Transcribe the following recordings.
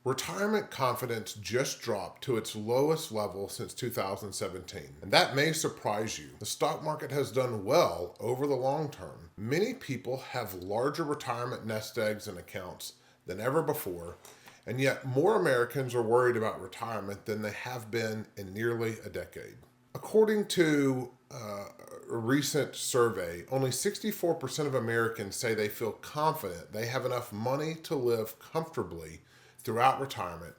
Retirement confidence just dropped to its lowest level since 2017, and that may surprise you. The stock market has done well over the long term. Many people have larger retirement nest eggs and accounts than ever before, and yet more Americans are worried about retirement than they have been in nearly a decade. According to a recent survey, only 64% of Americans say they feel confident they have enough money to live comfortably throughout retirement,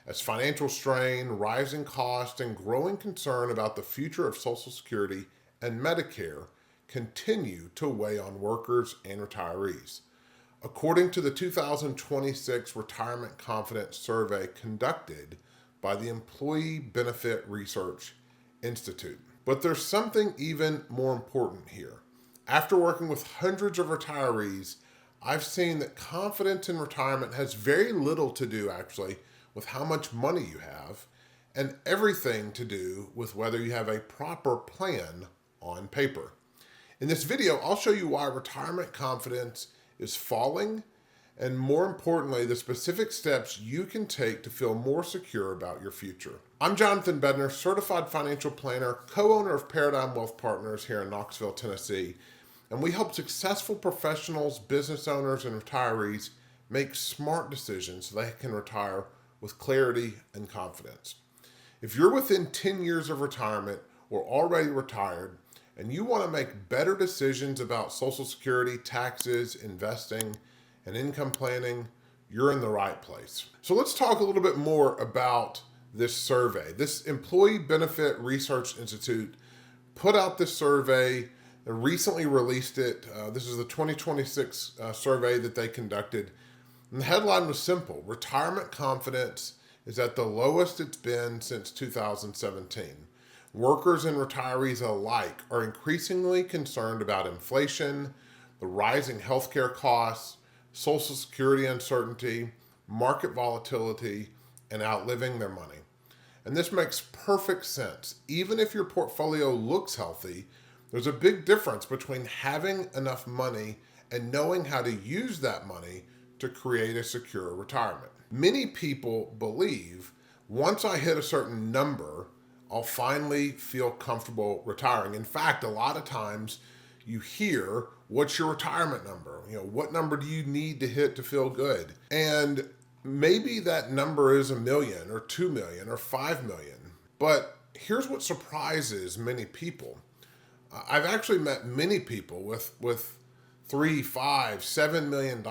as financial strain, rising costs, and growing concern about the future of Social Security and Medicare continue to weigh on workers and retirees. According to the 2026 Retirement Confidence Survey conducted by the Employee Benefit Research Institute. But there's something even more important here. After working with hundreds of retirees, I've seen that confidence in retirement has very little to do, actually, with how much money you have, and everything to do with whether you have a proper plan on paper. In this video, I'll show you why retirement confidence is falling, and more importantly, the specific steps you can take to feel more secure about your future. I'm Jonathan Bednar, certified financial planner, co-owner of Paradigm Wealth Partners here in Knoxville, Tennessee, and we help successful professionals, business owners, and retirees make smart decisions so they can retire with clarity and confidence. If you're within 10 years of retirement or already retired, and you want to make better decisions about Social Security, taxes, investing, and income planning, you're in the right place. So let's talk a little bit more about this survey. This Employee Benefit Research Institute put out this survey and recently released it. This is the 2026 survey that they conducted. And the headline was simple: retirement confidence is at the lowest it's been since 2017. Workers and retirees alike are increasingly concerned about inflation, the rising healthcare costs, Social Security uncertainty, market volatility, and outliving their money. And this makes perfect sense. Even if your portfolio looks healthy, there's a big difference between having enough money and knowing how to use that money to create a secure retirement. Many people believe once I hit a certain number, I'll finally feel comfortable retiring. In fact, a lot of times you hear, what's your retirement number? What number do you need to hit to feel good? And maybe that number is $1 million or $2 million or $5 million. But here's what surprises many people. I've actually met many people with $3, $5, $7 million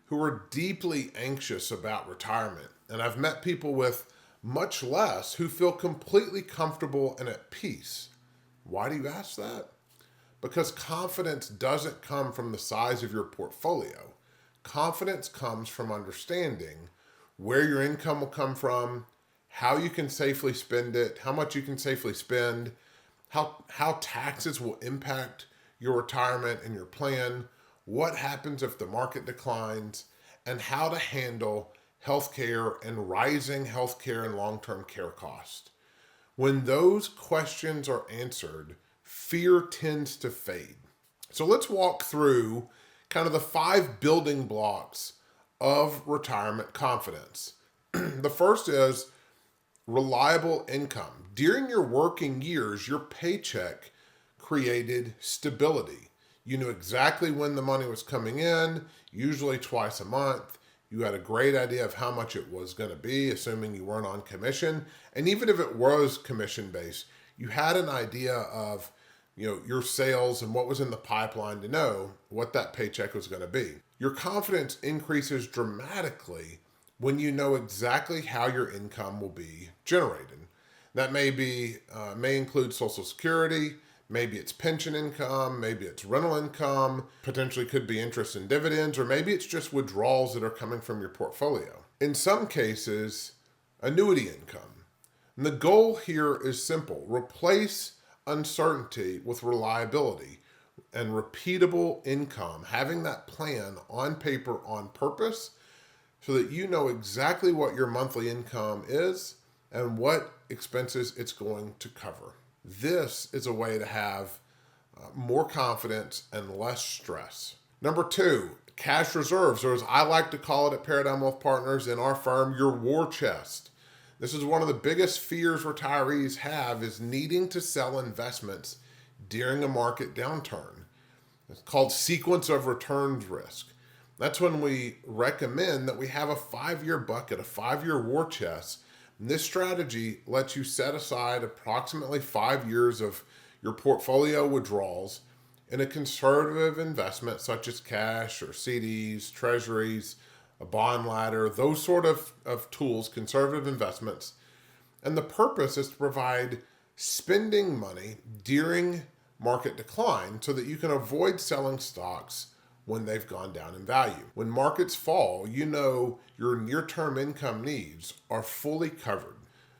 who are deeply anxious about retirement. And I've met people with much less who feel completely comfortable and at peace. Why do you ask that? Because confidence doesn't come from the size of your portfolio. Confidence comes from understanding where your income will come from, how you can safely spend it, how much you can safely spend, how taxes will impact your retirement and your plan, what happens if the market declines, and how to handle healthcare and rising healthcare and long-term care costs. When those questions are answered, fear tends to fade. So let's walk through kind of the 5 building blocks of retirement confidence. The first is reliable income. During your working years, your paycheck created stability. You knew exactly when the money was coming in, usually twice a month. You had a great idea of how much it was going to be, assuming you weren't on commission. And even if it was commission-based, you had an idea of your sales and what was in the pipeline to know what that paycheck was going to be. Your confidence increases dramatically when you know exactly how your income will be generated. That may include Social Security, maybe it's pension income, maybe it's rental income, potentially could be interest and dividends, or maybe it's just withdrawals that are coming from your portfolio. In some cases, annuity income. And the goal here is simple: replace uncertainty with reliability and repeatable income, having that plan on paper on purpose so that you know exactly what your monthly income is and what expenses it's going to cover. This is a way to have more confidence and less stress. Number 2, Cash reserves, or as I like to call it at Paradigm Wealth Partners in our firm, your war chest. This is one of the biggest fears retirees have, is needing to sell investments during a market downturn. It's called sequence of returns risk. That's when we recommend that we have a 5-year bucket, a 5-year war chest. And this strategy lets you set aside approximately 5 years of your portfolio withdrawals in a conservative investment such as cash or CDs, treasuries, a bond ladder, those sort of tools, conservative investments. And the purpose is to provide spending money during market decline so that you can avoid selling stocks when they've gone down in value. When markets fall, you know your near-term income needs are fully covered.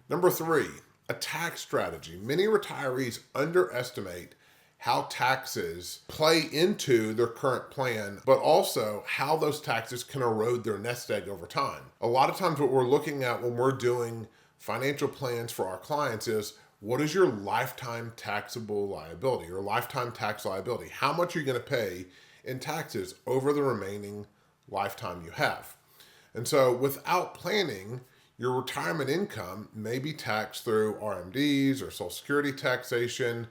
Number 3, a tax strategy. Many retirees underestimate how taxes play into their current plan, but also how those taxes can erode their nest egg over time. A lot of times what we're looking at when we're doing financial plans for our clients is, what is your lifetime taxable liability or lifetime tax liability? How much are you going to pay in taxes over the remaining lifetime you have? And so without planning, your retirement income may be taxed through RMDs or Social Security taxation,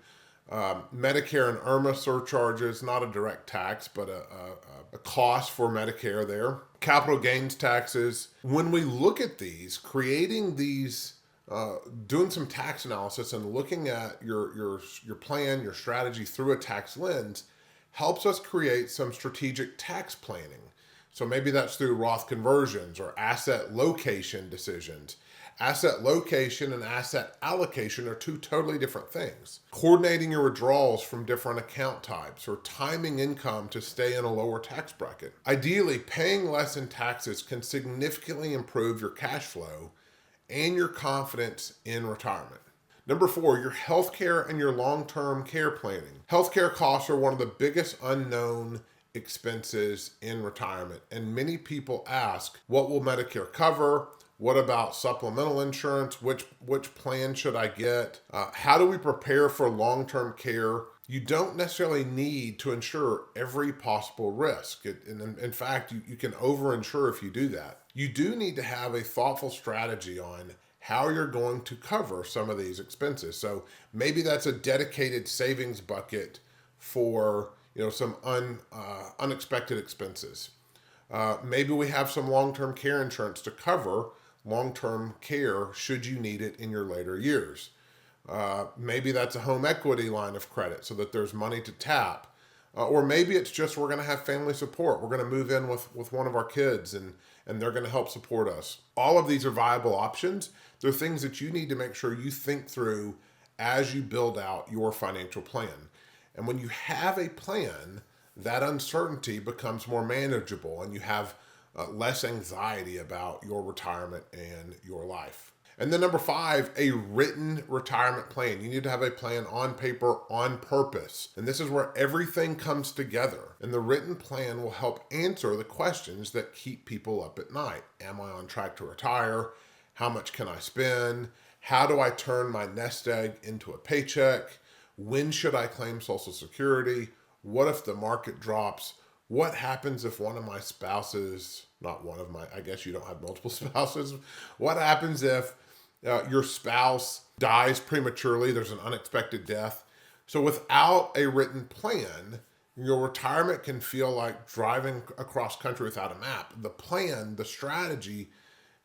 Medicare and IRMA surcharges, not a direct tax, but a cost for Medicare there. Capital gains taxes. When we look at these, creating these, doing some tax analysis and looking at your plan, your strategy through a tax lens helps us create some strategic tax planning. So maybe that's through Roth conversions or asset location decisions. Asset location and asset allocation are two totally different things. Coordinating your withdrawals from different account types or timing income to stay in a lower tax bracket. Ideally, paying less in taxes can significantly improve your cash flow and your confidence in retirement. Number 4, your healthcare and your long-term care planning. Healthcare costs are one of the biggest unknown expenses in retirement, and many people ask, what will Medicare cover? What about supplemental insurance? Which plan should I get? How do we prepare for long-term care? You don't necessarily need to insure every possible risk. In fact, you can over-insure if you do that. You do need to have a thoughtful strategy on how you're going to cover some of these expenses. So maybe that's a dedicated savings bucket for some unexpected expenses. Maybe we have some long-term care insurance to cover long-term care should you need it in your later years. Maybe that's a home equity line of credit so that there's money to tap. Or maybe it's just we're going to have family support. We're going to move in with one of our kids and they're going to help support us. All of these are viable options. They're things that you need to make sure you think through as you build out your financial plan. And when you have a plan, that uncertainty becomes more manageable and you have less anxiety about your retirement and your life. And then number 5, a written retirement plan. You need to have a plan on paper, on purpose. And this is where everything comes together. And the written plan will help answer the questions that keep people up at night. Am I on track to retire? How much can I spend? How do I turn my nest egg into a paycheck? When should I claim Social Security? What if the market drops? What happens if one of my spouses, I guess you don't have multiple spouses. What happens if your spouse dies prematurely? There's an unexpected death. So without a written plan, your retirement can feel like driving across country without a map. The plan, the strategy,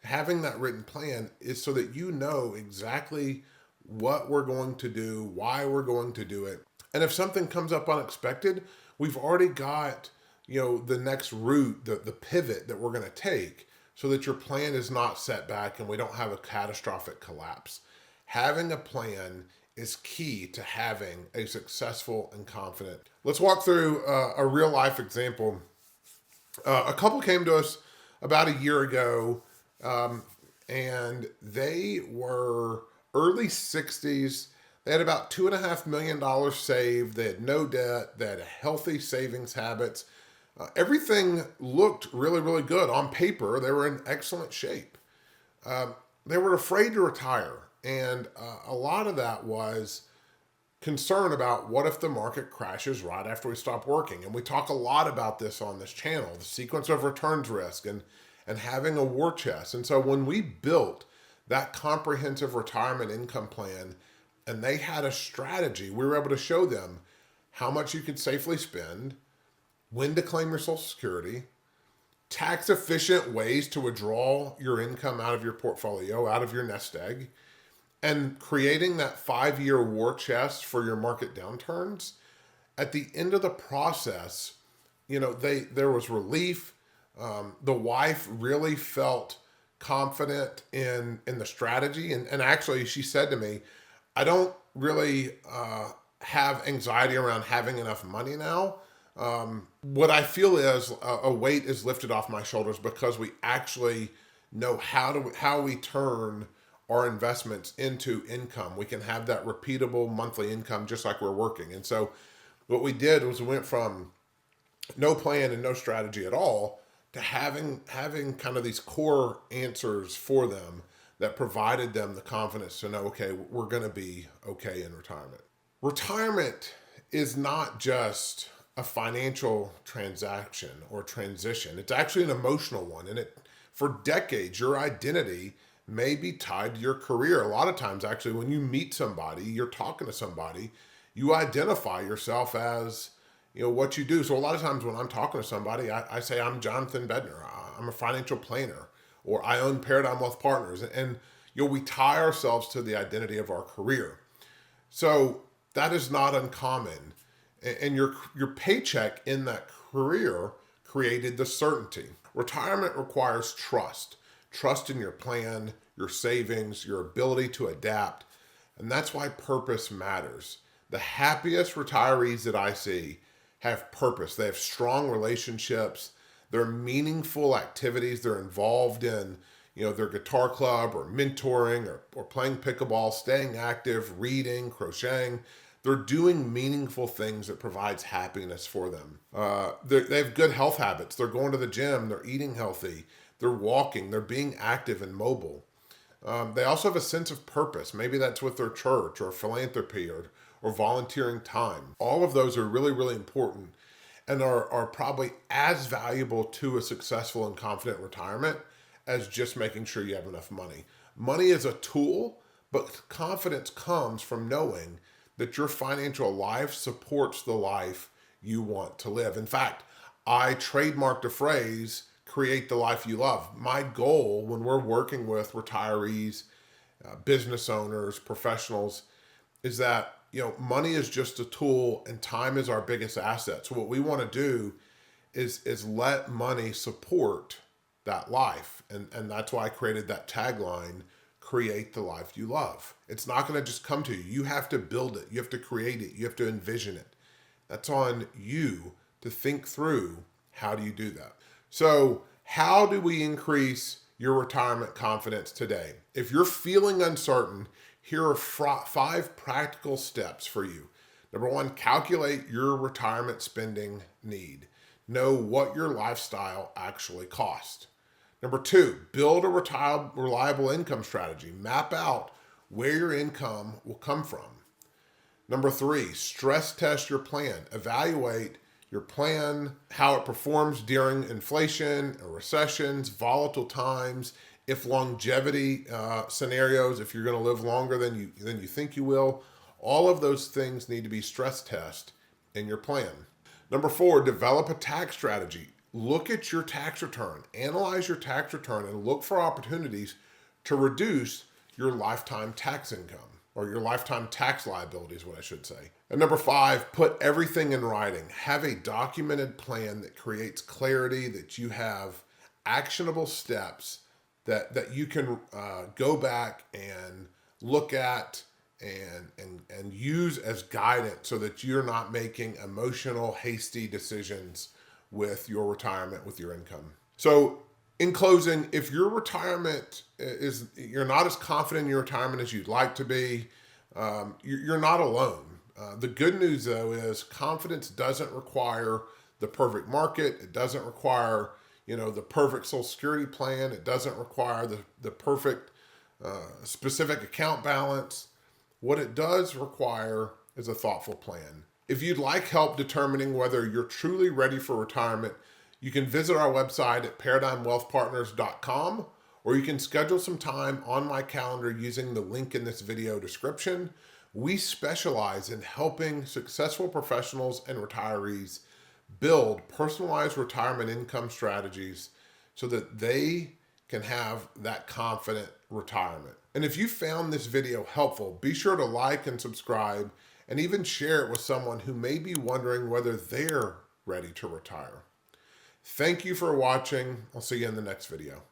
having that written plan is so that you know exactly what we're going to do, why we're going to do it. And if something comes up unexpected, we've already got the next route, the pivot that we're going to take so that your plan is not set back and we don't have a catastrophic collapse. Having a plan is key to having a successful and confident. Let's walk through a real life example. A couple came to us about a year ago and they were early 60s. They had about $2.5 million saved. They had no debt. They had healthy savings habits. Everything looked really, really good. On paper, they were in excellent shape. They were afraid to retire. And a lot of that was concern about what if the market crashes right after we stop working. And we talk a lot about this on this channel, the sequence of returns risk and having a war chest. And so when we built that comprehensive retirement income plan and they had a strategy, we were able to show them how much you could safely spend, when to claim your Social Security, tax efficient ways to withdraw your income out of your portfolio, out of your nest egg, and creating that 5-year war chest for your market downturns. At the end of the process, there was relief. The wife really felt confident in the strategy. And actually, she said to me, I don't really have anxiety around having enough money now. What I feel is a weight is lifted off my shoulders because we actually know how we turn our investments into income. We can have that repeatable monthly income just like we're working. And so what we did was we went from no plan and no strategy at all to having kind of these core answers for them that provided them the confidence to know, okay, we're going to be okay in retirement. Retirement is not just a financial transaction or transition. It's actually an emotional one. And for decades, your identity may be tied to your career. A lot of times, actually, when you meet somebody, you're talking to somebody, you identify yourself as what you do. So a lot of times when I'm talking to somebody, I say I'm Jonathan Bednar. I'm a financial planner, or I own Paradigm Wealth Partners. And we tie ourselves to the identity of our career. So that is not uncommon. And your paycheck in that career created the certainty. Retirement requires trust in your plan, your savings, your ability to adapt. And that's why purpose matters. The happiest retirees that I see have purpose. They have strong relationships. They're meaningful activities. They're involved in their guitar club or mentoring or playing pickleball, staying active, reading, crocheting. They're doing meaningful things that provides happiness for them. They have good health habits. They're going to the gym. They're eating healthy. They're walking. They're being active and mobile. They also have a sense of purpose. Maybe that's with their church or philanthropy or volunteering time. All of those are really, really important and are probably as valuable to a successful and confident retirement as just making sure you have enough money. Money is a tool, but confidence comes from knowing that your financial life supports the life you want to live. In fact, I trademarked a phrase, create the life you love. My goal when we're working with retirees, business owners, professionals, is that money is just a tool and time is our biggest asset. So what we want to do is let money support that life. And that's why I created that tagline, create the life you love. It's not going to just come to you. You have to build it. You have to create it. You have to envision it. That's on you to think through, how do you do that? So how do we increase your retirement confidence today? If you're feeling uncertain, here are 5 practical steps for you. Number 1, calculate your retirement spending need. Know what your lifestyle actually costs. Number 2, build a reliable income strategy. Map out where your income will come from. Number 3, stress test your plan. Evaluate your plan, how it performs during inflation, or recessions, volatile times, if longevity scenarios, if you're going to live longer than you think you will. All of those things need to be stress tested in your plan. Number 4, develop a tax strategy. Look at your tax return, analyze your tax return, and look for opportunities to reduce your lifetime tax income, or your lifetime tax liability is what I should say. And number 5, put everything in writing. Have a documented plan that creates clarity, that you have actionable steps that you can go back and look at and use as guidance so that you're not making emotional, hasty decisions with your retirement, with your income. So in closing, if your retirement you're not as confident in your retirement as you'd like to be, you're not alone. The good news though is confidence doesn't require the perfect market. It doesn't require the perfect Social Security plan. It doesn't require the perfect specific account balance. What it does require is a thoughtful plan. If you'd like help determining whether you're truly ready for retirement, you can visit our website at paradigmwealthpartners.com, or you can schedule some time on my calendar using the link in this video description. We specialize in helping successful professionals and retirees build personalized retirement income strategies so that they can have that confident retirement. And if you found this video helpful, be sure to like and subscribe, and even share it with someone who may be wondering whether they're ready to retire. Thank you for watching. I'll see you in the next video.